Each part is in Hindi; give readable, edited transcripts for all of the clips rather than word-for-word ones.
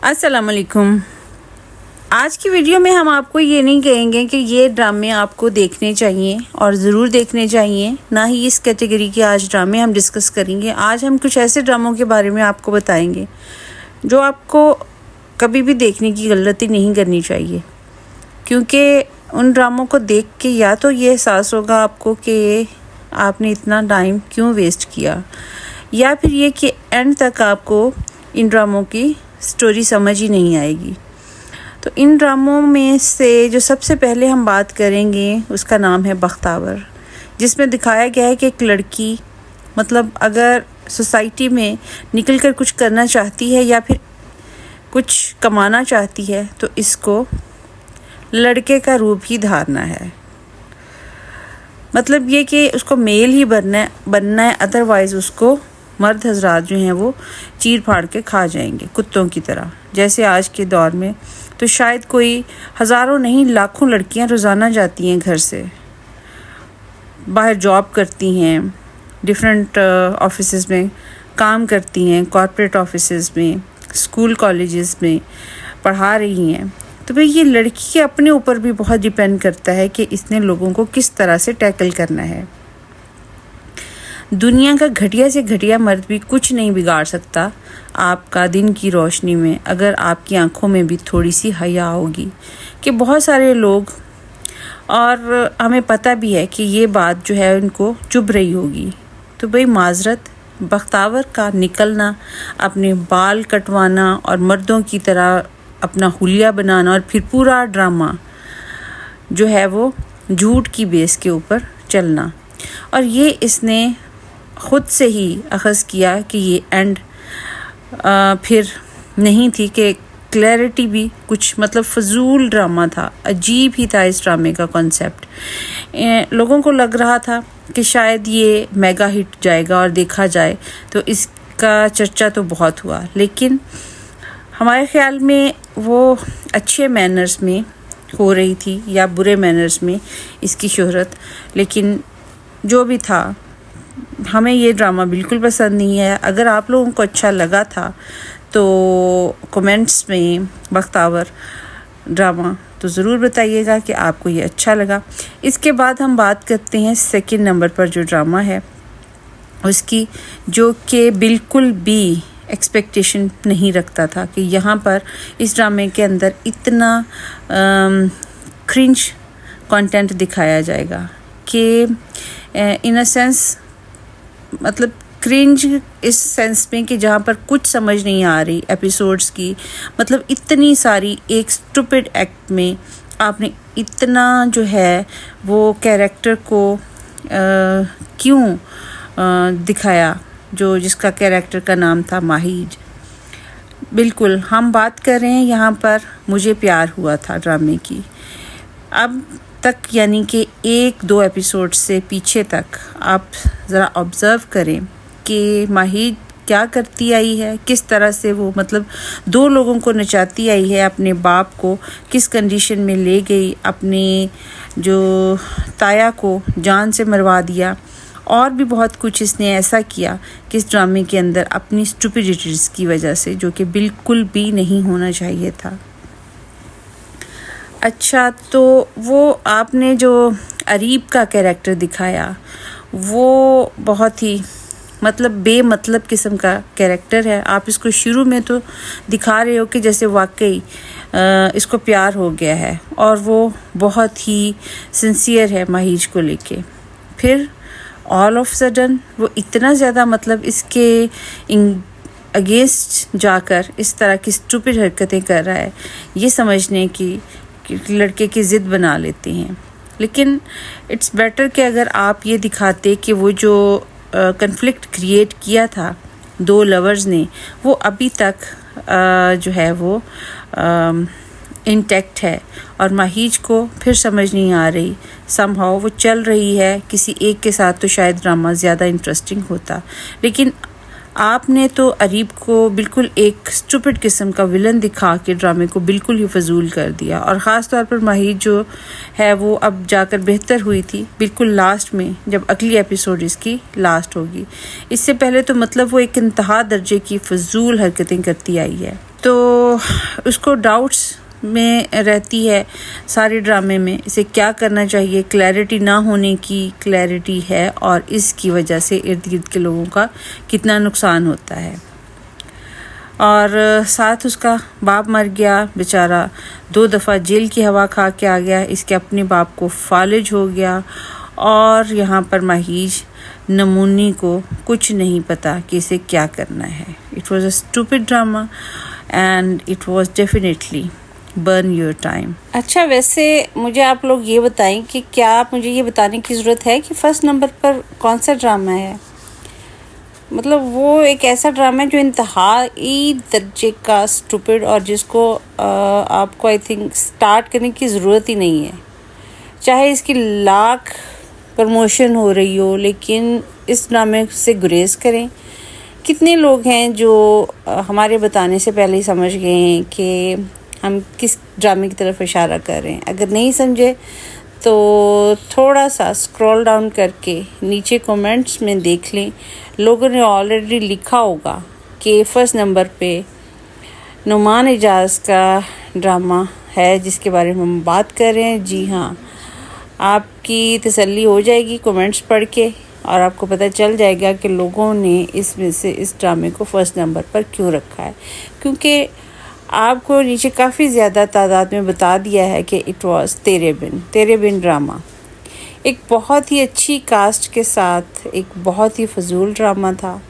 अस्सलाम वालेकुम। आज की वीडियो में हम आपको ये नहीं कहेंगे कि ये ड्रामे आपको देखने चाहिए और ज़रूर देखने चाहिए, ना ही इस कैटेगरी के आज ड्रामे हम डिस्कस करेंगे। आज हम कुछ ऐसे ड्रामों के बारे में आपको बताएंगे जो आपको कभी भी देखने की गलती नहीं करनी चाहिए, क्योंकि उन ड्रामों को देख के या तो ये एहसास होगा आपको कि आपने इतना टाइम क्यों वेस्ट किया, या फिर ये कि एंड तक आपको इन ड्रामों की स्टोरी समझ ही नहीं आएगी। तो इन ड्रामों में से जो सबसे पहले हम बात करेंगे उसका नाम है बख्तावर, जिसमें दिखाया गया है कि एक लड़की मतलब अगर सोसाइटी में निकल कर कुछ करना चाहती है या फिर कुछ कमाना चाहती है तो इसको लड़के का रूप ही धारना है। मतलब ये कि उसको मेल ही बनना है, अदरवाइज़ उसको मर्द हजरात जो हैं वो चीर फाड़ के खा जाएंगे कुत्तों की तरह। जैसे आज के दौर में तो शायद कोई हज़ारों नहीं लाखों लड़कियां रोज़ाना जाती हैं घर से, बाहर जॉब करती हैं, डिफरेंट ऑफिसेज में काम करती हैं, कॉर्पोरेट ऑफिसेज में, स्कूल कॉलेजेस में पढ़ा रही हैं। तो भाई ये लड़की के अपने ऊपर भी बहुत डिपेंड करता है कि इसने लोगों को किस तरह से टैकल करना है। दुनिया का घटिया से घटिया मर्द भी कुछ नहीं बिगाड़ सकता आपका दिन की रोशनी में, अगर आपकी आंखों में भी थोड़ी सी हया होगी। कि बहुत सारे लोग, और हमें पता भी है कि ये बात जो है उनको चुभ रही होगी, तो भाई माजरत, बख्तावर का निकलना, अपने बाल कटवाना और मर्दों की तरह अपना हुलिया बनाना और फिर पूरा ड्रामा जो है वो झूठ की बेस के ऊपर चलना, और ये इसने ख़ुद से ही अख़ज़ किया कि ये एंड फिर नहीं थी, कि क्लैरिटी भी कुछ मतलब फ़जूल ड्रामा था, अजीब ही था इस ड्रामे का कॉन्सेप्ट। लोगों को लग रहा था कि शायद ये मेगा हिट जाएगा और देखा जाए, तो इसका चर्चा तो बहुत हुआ, लेकिन हमारे ख़्याल में वो अच्छे मैनर्स में हो रही थी या बुरे मैनर्स में इसकी शोहरत। लेकिन जो भी था, हमें ये ड्रामा बिल्कुल पसंद नहीं है। अगर आप लोगों को अच्छा लगा था तो कमेंट्स में बख्तावर ड्रामा तो ज़रूर बताइएगा कि आपको ये अच्छा लगा। इसके बाद हम बात करते हैं सेकंड नंबर पर जो ड्रामा है उसकी, जो कि बिल्कुल भी एक्सपेक्टेशन नहीं रखता था कि यहाँ पर इस ड्रामे के अंदर इतना क्रिंज कंटेंट दिखाया जाएगा कि इन अ सेंस, मतलब क्रिंज इस सेंस में कि जहाँ पर कुछ समझ नहीं आ रही एपिसोड्स की। मतलब इतनी सारी एक स्टूपिड एक्ट में आपने इतना जो है वो कैरेक्टर को क्यों दिखाया, जो जिसका कैरेक्टर का नाम था माहिज। बिल्कुल हम बात कर रहे हैं यहाँ पर मुझे प्यार हुआ था ड्रामे की। अब तक यानी कि 1-2 एपिसोड से पीछे तक आप ज़रा ऑब्ज़र्व करें कि माही क्या करती आई है, किस तरह से वो मतलब 2 लोगों को नचाती आई है, अपने बाप को किस कंडीशन में ले गई, अपनी जो ताया को जान से मरवा दिया, और भी बहुत कुछ इसने ऐसा किया कि इस ड्रामे के अंदर अपनी स्टुपिडिटीज़ की वजह से, जो कि बिल्कुल भी नहीं होना चाहिए था। अच्छा, तो वो आपने जो अरीब का कैरेक्टर दिखाया वो बहुत ही मतलब बेमतलब किस्म का कैरेक्टर है। आप इसको शुरू में तो दिखा रहे हो कि जैसे वाकई इसको प्यार हो गया है और वो बहुत ही सिंसियर है माहिज को लेके, फिर ऑल ऑफ सडन वो इतना ज़्यादा मतलब इसके अगेंस्ट जाकर इस तरह की स्टूपिड हरकतें कर रहा है, ये समझने की लड़के की ज़िद बना लेते हैं। लेकिन इट्स बेटर कि अगर आप ये दिखाते कि वो जो कन्फ्लिक्ट क्रिएट किया था 2 लवर्स ने, वो अभी तक जो है वो इंटैक्ट है, और माहिज को फिर समझ नहीं आ रही, समहाउ वो चल रही है किसी एक के साथ, तो शायद ड्रामा ज़्यादा इंटरेस्टिंग होता। लेकिन आपने तो अरीब को बिल्कुल एक स्टूपिड किस्म का विलन दिखा के ड्रामे को बिल्कुल ही फजूल कर दिया, और ख़ास तौर पर माही जो है वो अब जाकर बेहतर हुई थी बिल्कुल लास्ट में, जब अगली एपिसोड इसकी लास्ट होगी। इससे पहले तो मतलब वो एक इंतहा दर्जे की फजूल हरकतें करती आई है। तो उसको डाउट्स में रहती है सारे ड्रामे में, इसे क्या करना चाहिए, क्लैरिटी ना होने की क्लैरिटी है और इसकी वजह से इर्द गिर्द के लोगों का कितना नुकसान होता है। और साथ उसका बाप मर गया बेचारा, 2 दफ़ा जेल की हवा खा के आ गया, इसके अपने बाप को फालिज हो गया। और यहाँ पर माहीज नमूनी को कुछ नहीं पता कि इसे क्या करना है। It was a stupid drama and it was definitely burn your time. अच्छा, वैसे मुझे आप लोग ये बताएं कि क्या आप मुझे ये बताने की ज़रूरत है कि फर्स्ट नंबर पर कौन सा ड्रामा है। मतलब वो एक ऐसा ड्रामा है जो इंतहाई दर्जे का स्टूपिड और जिसको आपको आई थिंक स्टार्ट करने की ज़रूरत ही नहीं है, चाहे इसकी लाख प्रमोशन हो रही हो, लेकिन इस ड्रामे से गुरेज करें। कितने लोग हैं जो हमारे बताने से पहले ही समझ गए हैं कि हम किस ड्रामे की तरफ इशारा कर रहे हैं। अगर नहीं समझे तो थोड़ा सा स्क्रॉल डाउन करके नीचे कमेंट्स में देख लें, लोगों ने ऑलरेडी लिखा होगा कि फर्स्ट नंबर पे नुमान एजाज का ड्रामा है जिसके बारे में हम बात कर रहे हैं। जी हाँ, आपकी तसल्ली हो जाएगी कमेंट्स पढ़ के और आपको पता चल जाएगा कि लोगों ने इसमें से इस ड्रामे को फर्स्ट नंबर पर क्यों रखा है, क्योंकि आपको नीचे काफ़ी ज़्यादा तादाद में बता दिया है कि इट वॉज़ तेरे बिन ड्रामा। एक बहुत ही अच्छी कास्ट के साथ एक बहुत ही फजूल ड्रामा था।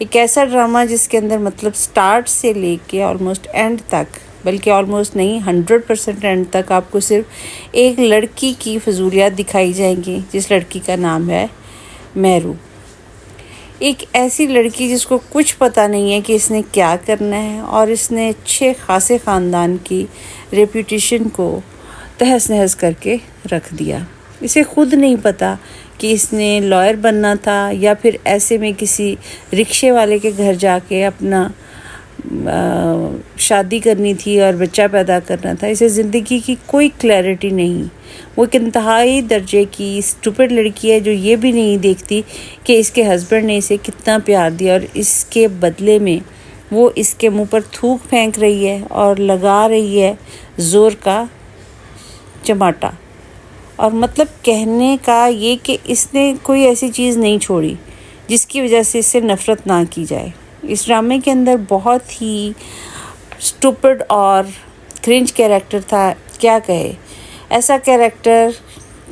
एक ऐसा ड्रामा जिसके अंदर मतलब स्टार्ट से लेके ऑलमोस्ट एंड तक, बल्कि ऑलमोस्ट नहीं 100% एंड तक आपको सिर्फ एक लड़की की फजूलियात दिखाई जाएंगी, जिस लड़की का नाम है मेहरू। एक ऐसी लड़की जिसको कुछ पता नहीं है कि इसने क्या करना है और इसने अच्छे खासे ख़ानदान की रेपुटेशन को तहस नहस करके रख दिया। इसे खुद नहीं पता कि इसने लॉयर बनना था या फिर ऐसे में किसी रिक्शे वाले के घर जाके अपना शादी करनी थी और बच्चा पैदा करना था। इसे ज़िंदगी की कोई क्लैरिटी नहीं। वो एक इंतहाई दर्जे की स्टूपिड लड़की है जो ये भी नहीं देखती कि इसके हस्बैंड ने इसे कितना प्यार दिया और इसके बदले में वो इसके मुंह पर थूक फेंक रही है और लगा रही है ज़ोर का चमाटा। और मतलब कहने का ये कि इसने कोई ऐसी चीज़ नहीं छोड़ी जिसकी वजह से इससे नफ़रत ना की जाए। इस ड्रामे के अंदर बहुत ही स्टूपिड और क्रिंज कैरेक्टर था, क्या कहे। ऐसा कैरेक्टर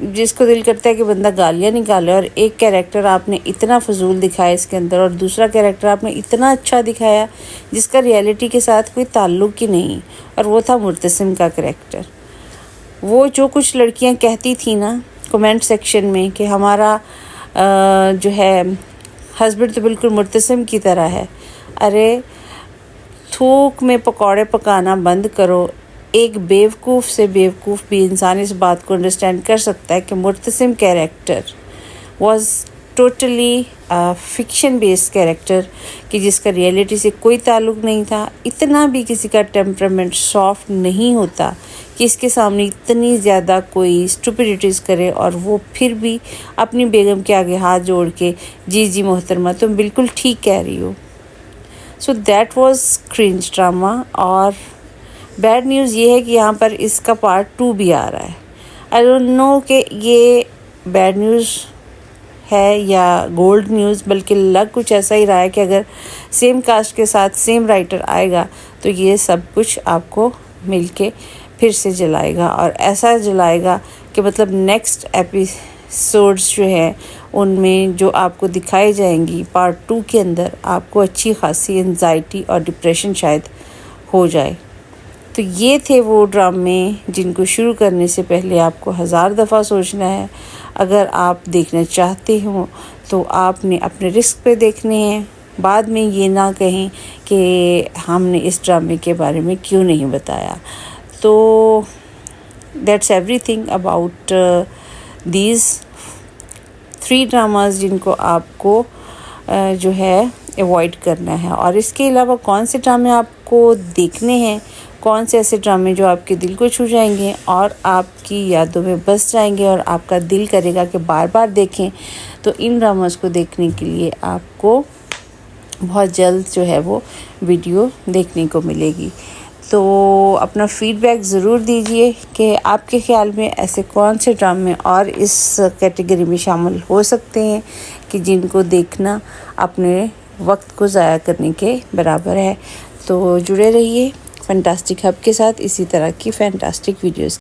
जिसको दिल करता है कि बंदा गालियाँ निकाले, और एक कैरेक्टर आपने इतना फजूल दिखाया इसके अंदर और दूसरा कैरेक्टर आपने इतना अच्छा दिखाया जिसका रियलिटी के साथ कोई ताल्लुक ही नहीं, और वो था मुर्तसिम का कैरेक्टर। वो जो कुछ लड़कियां कहती थी ना कमेंट सेक्शन में कि हमारा जो है हस्बैंड तो बिल्कुल मुर्तसिम की तरह है, अरे थूक में पकौड़े पकाना बंद करो। एक बेवकूफ़ से बेवकूफ़ भी इंसान इस बात को अंडरस्टैंड कर सकता है कि Murtasim character was totally fiction based character कि जिसका रियलिटी से कोई ताल्लुक़ नहीं था। इतना भी किसी का टेम्परामेंट सॉफ्ट नहीं होता कि इसके सामने इतनी ज़्यादा कोई स्टुपिडिटीज़ करे और वो फिर भी अपनी बेगम के आगे हाथ जोड़ के जी मोहतरमा तुम बिल्कुल ठीक कह रही हो। So that was cringe drama. और बैड न्यूज़ ये है कि यहाँ पर इसका पार्ट 2 भी आ रहा है। आई डोंट नो कि ये बैड न्यूज़ है या गोल्ड न्यूज़, बल्कि लग कुछ ऐसा ही रहा है कि अगर सेम कास्ट के साथ सेम राइटर आएगा तो ये सब कुछ आपको मिलके फिर से जलाएगा, और ऐसा जलाएगा कि मतलब नेक्स्ट एपिसोड्स जो हैं उनमें जो आपको दिखाई जाएंगी पार्ट 2 के अंदर, आपको अच्छी खासी एंजाइटी और डिप्रेशन शायद हो जाए। तो ये थे वो ड्रामे जिनको शुरू करने से पहले आपको 1000 दफ़ा सोचना है। अगर आप देखना चाहते हो तो आपने अपने रिस्क पे देखने हैं, बाद में ये ना कहें कि हमने इस ड्रामे के बारे में क्यों नहीं बताया। तो that's everything about these 3 dramas जिनको आपको जो है अवॉइड करना है। और इसके अलावा कौन से ड्रामे आपको देखने हैं, कौन से ऐसे ड्रामे जो आपके दिल को छू जाएंगे और आपकी यादों में बस जाएंगे और आपका दिल करेगा कि बार बार देखें, तो इन ड्रामास को देखने के लिए आपको बहुत जल्द जो है वो वीडियो देखने को मिलेगी। तो अपना फीडबैक ज़रूर दीजिए कि आपके ख़्याल में ऐसे कौन से ड्रामे और इस कैटेगरी में शामिल हो सकते हैं कि जिनको देखना अपने वक्त को ज़ाया करने के बराबर है। तो जुड़े रहिए फैंटास्टिक हब के साथ इसी तरह की फैंटास्टिक वीडियोस।